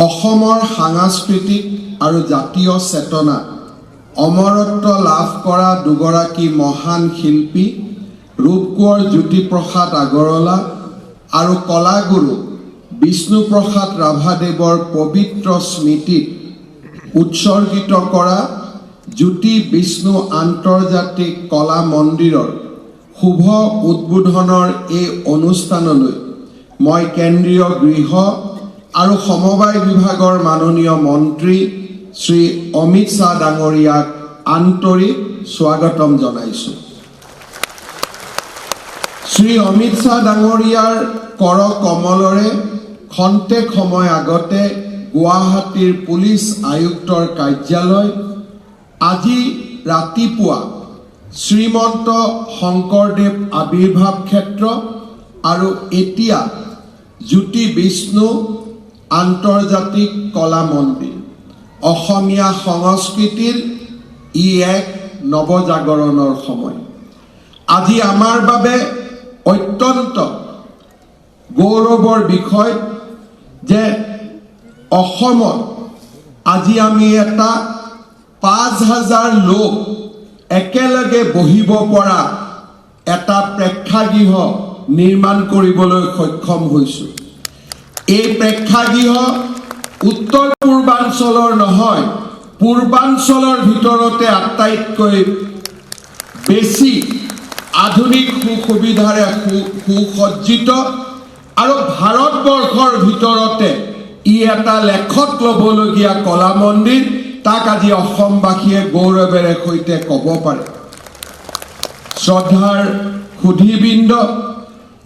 অসমৰ সাংস্কৃতিক আৰু জাতীয় চেতনা অমৰত্ব লাভ কৰা দুগৰাকী মহান শিল্পী ৰূপকোঁৱৰ জ্যোতিপ্ৰসাদ আগৰৱালা আৰু কলাগুৰু বিষ্ণুপ্ৰসাদ ৰাভাদেৱৰ পবিত্ৰ স্মৃতিত উৎসৰ্গিত কৰা জ্যোতি বিষ্ণু আন্তৰ্জাতিক কলা মন্দিৰৰ শুভ উদ্বোধনৰ এই অনুষ্ঠানলৈ মই কেন্দ্ৰীয় গৃহ আৰু সমবায় বিভাগৰ মাননীয় মন্ত্ৰী শ্ৰী অমিত শ্বাহ ডাঙৰীয়াক আন্তৰিক স্বাগতম জনাইছো। শ্ৰী অমিত শ্বাহ ডাঙৰীয়াৰ কৰ কমলৰে খন্তেক সময় আগতে গুৱাহাটীৰ পুলিচ আয়ুক্তৰ কাৰ্যালয় আজি ৰাতিপুৱা শ্ৰীমন্ত শংকৰদেৱ আবিৰ্ভাৱ ক্ষেত্ৰ আৰু এতিয়া জ্যোতি বিষ্ণু আন্তৰ্জাতিক কলা মন্দিৰ অসমীয়া সংস্কৃতিৰ ই এক নৱজাগৰণৰ সময়। আজি আমাৰ বাবে অত্যন্ত গৌৰৱৰ বিষয় যে অসমত আজি আমি এটা ৫,০০০ লোক একেলগে বহিব পৰা এটা প্ৰেক্ষাগৃহ নিৰ্মাণ কৰিবলৈ সক্ষম হৈছোঁ। এই প্ৰেক্ষাগৃহ উত্তৰ পূৰ্বাঞ্চলৰ নহয়, পূৰ্বাঞ্চলৰ ভিতৰতে আটাইতকৈ বেছি আধুনিক সুবিধাৰে সুসজ্জিত আৰু ভাৰতবৰ্ষৰ ভিতৰতে ই এটা লেখত ল'বলগীয়া কলা মন্দিৰ। তাক আজি অসমবাসীয়ে গৌৰৱেৰে সৈতে ক'ব পাৰে। শ্ৰদ্ধাৰ সুধীবৃন্দ,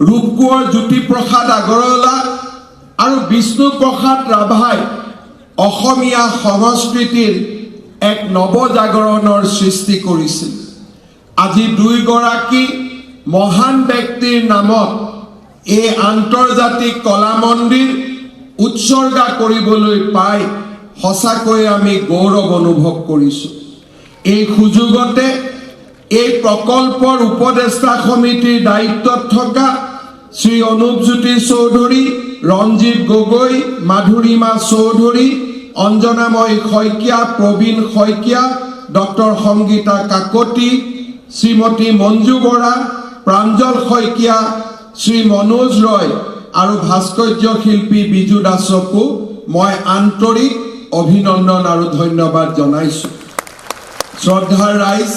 ৰূপকোঁৱৰ জ্যোতিপ্ৰসাদ আগৰৱালা আৰু বিষ্ণুপ্ৰসাদ ৰাভাই অসমীয়া সংস্কৃতিৰ এক নৱজাগৰণৰ সৃষ্টি কৰিছিল। আজি দুইগৰাকী মহান ব্যক্তিৰ নামত এই আন্তৰ্জাতিক কলা মন্দিৰ উৎসৰ্গা কৰিবলৈ পাই সঁচাকৈ আমি গৌৰৱ অনুভৱ কৰিছোঁ। এই সুযোগতে এই প্ৰকল্পৰ উপদেষ্টা সমিতিৰ দায়িত্বত থকা শ্ৰী অনুপজ্যোতি চৌধুৰী, ৰঞ্জিত গগৈ, মাধুৰীমা চৌধুৰী, অঞ্জনাময়ী শইকীয়া, প্ৰবীণ শইকীয়া, ডক্টৰ সংগীতা কাকতি, শ্ৰীমতী মঞ্জু বৰা, প্ৰাঞ্জল শইকীয়া, শ্ৰী মনোজ ৰয় আৰু ভাস্কৰ্য শিল্পী বিজু দাসকো মই আন্তৰিক অভিনন্দন আৰু ধন্যবাদ জনাইছোঁ। শ্ৰদ্ধাৰ ৰাইজ,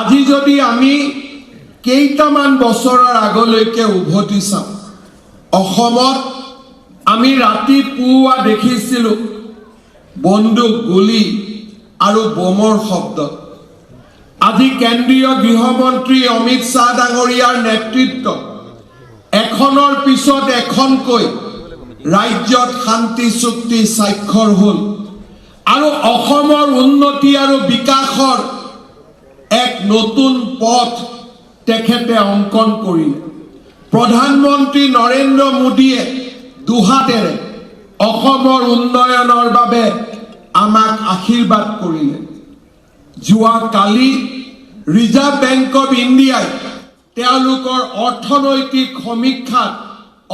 আজি যদি আমি কেইটামান বছৰৰ আগলৈকে উভতি চাওঁ, অসমত আমি ৰাতিপুৱা দেখিছিলোঁ বন্দুক, গুলী আৰু বোমৰ শব্দ। আজি কেন্দ্ৰীয় গৃহমন্ত্ৰী অমিত শ্বাহ ডাঙৰীয়াৰ নেতৃত্বত এখনৰ পিছত এখনকৈ ৰাজ্যত শান্তি চুক্তি স্বাক্ষৰ হ'ল আৰু অসমৰ উন্নতি আৰু বিকাশৰ এক নতুন পথ তেখেতে অংকন কৰিলে। প্ৰধানমন্ত্ৰী নৰেন্দ্ৰ মোদীয়ে দুহাতেৰে অসমৰ উন্নয়নৰ বাবে আমাক আশীৰ্বাদ কৰিলে। যোৱাকালি ৰিজাৰ্ভ বেংক অৱ ইণ্ডিয়াই তেওঁলোকৰ অৰ্থনৈতিক সমীক্ষাত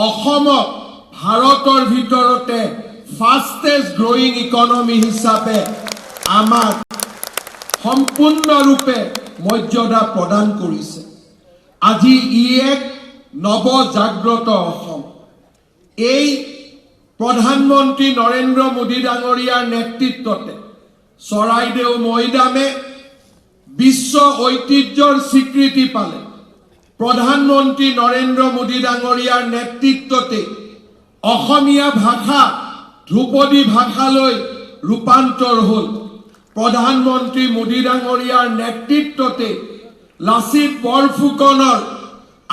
অসমক ভাৰতৰ ভিতৰতে ফাষ্টেষ্ট গ্ৰয়িং ইকনমি হিচাপে আমাক সম্পূৰ্ণৰূপে মৰ্যাদা প্ৰদান কৰিছে। আজি ই এক নৱজাগ্ৰত অসম। এই প্ৰধানমন্ত্ৰী নৰেন্দ্ৰ মোদী ডাঙৰীয়াৰ নেতৃত্বতে চৰাইদেউ মৈদামে বিশ্ব ঐতিহ্যৰ স্বীকৃতি পালে। প্ৰধানমন্ত্ৰী নৰেন্দ্ৰ মোদী ডাঙৰীয়াৰ নেতৃত্বতে অসমীয়া ভাষা ধ্ৰুপদী ভাষালৈ ৰূপান্তৰ হ'ল। প্ৰধানমন্ত্ৰী মোদী ডাঙৰীয়াৰ নেতৃত্বতে লাচিত বৰফুকনৰ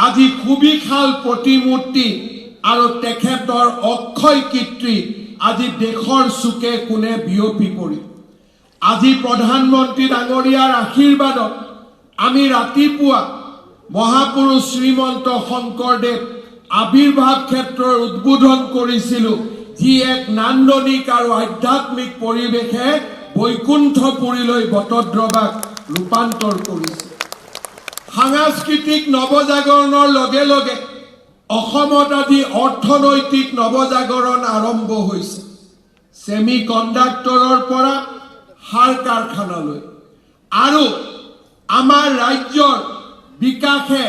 আজি সুবিশাল প্ৰতিমূৰ্তি আৰু তেখেতৰ অক্ষয় কীৰ্তি আজি দেশৰ চুকে কোণে বিয়পি পৰিল। আজি প্ৰধানমন্ত্ৰী ডাঙৰীয়াৰ আশীৰ্বাদত আমি ৰাতিপুৱা মহাপুৰুষ শ্ৰীমন্ত শংকৰদেৱ আবিৰ্ভাৱ ক্ষেত্ৰৰ উদ্বোধন কৰিছিলোঁ, যি এক নান্দনিক আৰু আধ্যাত্মিক পৰিৱেশে বৈকুণ্ঠপুৰীলৈ বটদ্ৰৱাক ৰূপান্তৰ কৰিছে। সাংস্কৃতিক নৱজাগৰণৰ লগে লগে অসমত আজি অৰ্থনৈতিক নৱজাগৰণ আৰম্ভ হৈছে। ছেমি কণ্ডাক্টৰৰ পৰা সাৰ কাৰখানালৈ আৰু আমাৰ ৰাজ্যৰ বিকাশে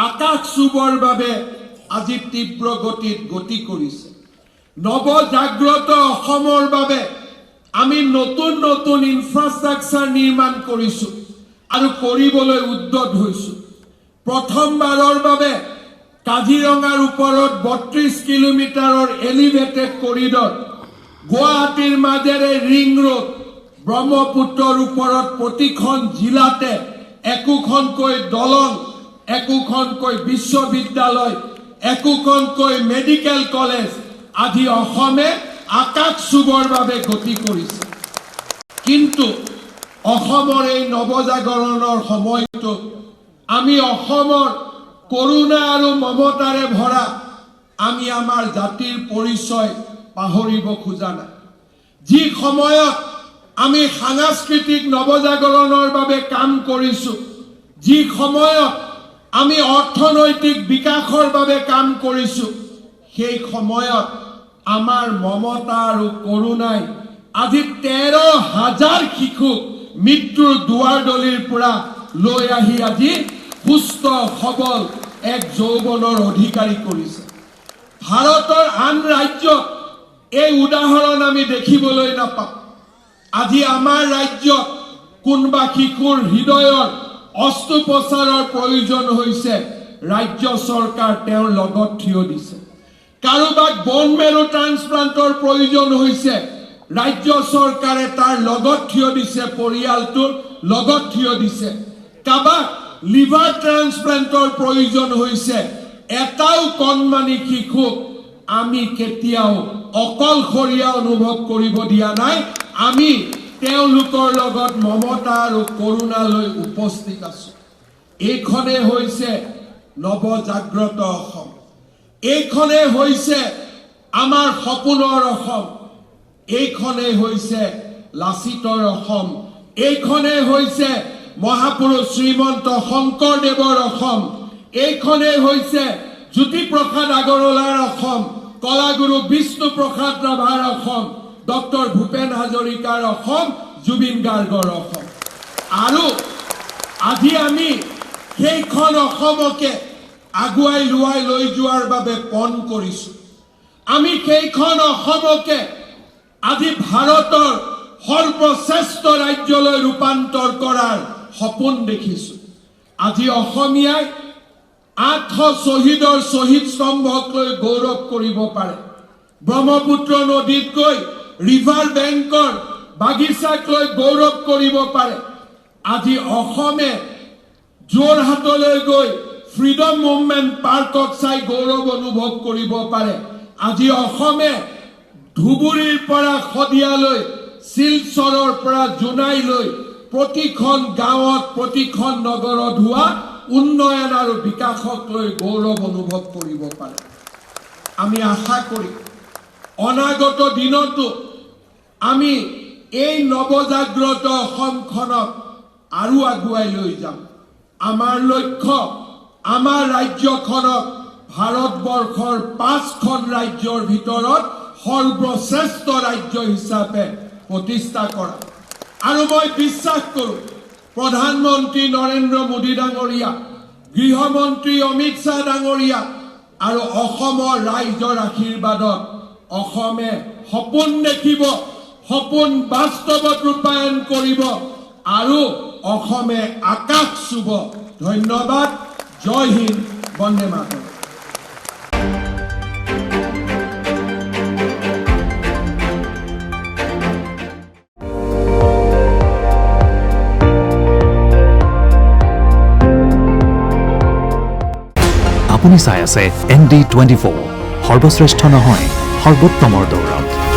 আকাশ চুবৰ বাবে আজি তীব্ৰ গতিত গতি কৰিছে। নৱজাগ্ৰত অসমৰ বাবে আমি নতুন নতুন ইনফ্ৰাষ্ট্ৰাকচাৰ নিৰ্মাণ কৰিছোঁ আৰু কৰিবলৈ উদ্যত হৈছোঁ। প্ৰথমবাৰৰ বাবে কাজিৰঙাৰ ওপৰত ৩২ কিলোমিটাৰৰ এলিভেটেড কৰিডৰ, গুৱাহাটীৰ মাজেৰে ৰিং ৰোড, ব্ৰহ্মপুত্ৰৰ ওপৰত প্ৰতিখন জিলাতে একোখনকৈ দলং, একোখনকৈ বিশ্ববিদ্যালয়, একোখনকৈ মেডিকেল কলেজ আজি অসমে আকাশ চুবৰ বাবে গতি কৰিছে। কিন্তু অসমৰ এই নৱজাগৰণৰ সময়টো আমি অসমৰ কৰোণা আৰু মমতাৰে ভৰা আমি আমাৰ জাতিৰ পৰিচয় পাহৰিব খোজা নাই। যি সময়ত আমি সাংস্কৃতিক নৱজাগৰণৰ বাবে কাম কৰিছোঁ, যি সময়ত আমি অৰ্থনৈতিক বিকাশৰ বাবে কাম কৰিছোঁ, সেই সময়ত আমাৰ মমতা আৰু কৰোণাই আজি ১৩,০০০ শিশুক মৃত্যুৰ দুৱাৰদলিৰ পৰা লৈ আহি আজি সুস্থ সবল এক যৌৱনৰ অধিকাৰী কৰিছে। ভাৰতৰ আন ৰাজ্যত এই উদাহৰণ আমি দেখিবলৈ নাপাওঁ। আজি আমাৰ ৰাজ্যত কোনোবা শিশুৰ হৃদয়ৰ অস্ত্ৰোপচাৰৰ প্ৰয়োজন হৈছে, ৰাজ্য চৰকাৰ তেওঁৰ লগত থিয় দিছে। কাৰোবাক বন মেৰু ট্ৰান্সপ্লান্টৰ প্ৰয়োজন হৈছে, ৰাজ্য চৰকাৰে তাৰ লগত থিয় দিছে, পৰিয়ালটোৰ লগত থিয় দিছে। কাৰোবাক লিভাৰ ট্ৰান্সপ্লান্টৰ প্ৰয়োজন হৈছে, এটাও কণমানি শিশুক আমি কেতিয়াও অকলশৰীয়া অনুভৱ কৰিব দিয়া নাই। আমি তেওঁলোকৰ লগত মমতা আৰু কৰোণালৈ উপস্থিত আছো। এইখনে হৈছে নৱজাগ্ৰত অসম। এইখনে হৈছে আমাৰ সপোনৰ অসম। এইখনে হৈছে লাচিতৰ অসম। এইখনে হৈছে মহাপুৰুষ শ্ৰীমন্ত শংকৰদেৱৰ অসম। এইখনে হৈছে জ্যোতিপ্ৰসাদ আগৰৱালাৰ অসম, কলাগুৰু বিষ্ণুপ্ৰসাদ ৰাভাৰ অসম, ডক্টৰ ভূপেন হাজৰিকাৰ অসম, জুবিন গাৰ্গৰ অসম। আৰু আজি আমি সেইখন অসমকে আগুৱাই লৈ যোৱাৰ বাবে পণ কৰিছোঁ। আমি সেইখন অসমকে আজি ভাৰতৰ সৰ্বশ্ৰেষ্ঠ ৰাজ্যলৈ ৰূপান্তৰ কৰাৰ সপোন দেখিছোঁ। আজি অসমীয়াই ৮০০ শ্বহীদৰ শ্বহীদ স্তম্ভক লৈ গৌৰৱ কৰিব পাৰে। ব্ৰহ্মপুত্ৰ নদীত গৈ ৰিভাৰ বেংকৰ বাগিচাক লৈ গৌৰৱ কৰিব পাৰে। আজি অসমে যোৰহাটলৈ গৈ ফ্ৰীডম মুভমেণ্ট পাৰ্কক চাই গৌৰৱ অনুভৱ কৰিব পাৰে। আজি অসমে ধুবুৰীৰ পৰা শদিয়ালৈ, শিলচৰৰ পৰা জোনাইলৈ প্ৰতিখন গাঁৱত, প্ৰতিখন নগৰত হোৱা উন্নয়ন আৰু বিকাশক লৈ গৌৰৱ অনুভৱ কৰিব পাৰে। আমি আশা কৰি অনাগত দিনতো আমি এই নৱজাগ্ৰত অসমখনক আৰু আগুৱাই লৈ যাম। আমাৰ লক্ষ্য আমাৰ ৰাজ্যখনক ভাৰতবৰ্ষৰ ৫খন ৰাজ্যৰ ভিতৰত সৰ্বশ্ৰেষ্ঠ ৰাজ্য হিচাপে প্ৰতিষ্ঠা কৰা। আৰু মই বিশ্বাস কৰোঁ প্ৰধানমন্ত্ৰী নৰেন্দ্ৰ মোদী ডাঙৰীয়া, গৃহমন্ত্ৰী অমিত শ্বাহ ডাঙৰীয়া আৰু অসমৰ ৰাইজৰ আশীৰ্বাদত অসমে সপোন দেখিব, সপোন বাস্তৱত ৰূপায়ণ কৰিব আৰু অসমে আকাশ চুব। ধন্যবাদ। জয় হিন্দ, বন্দে মাতৰম। আপুনি চাই আছে ND24, সৰ্বশ্ৰেষ্ঠ নহয়, সৰ্বোত্তমৰ দৌৰত।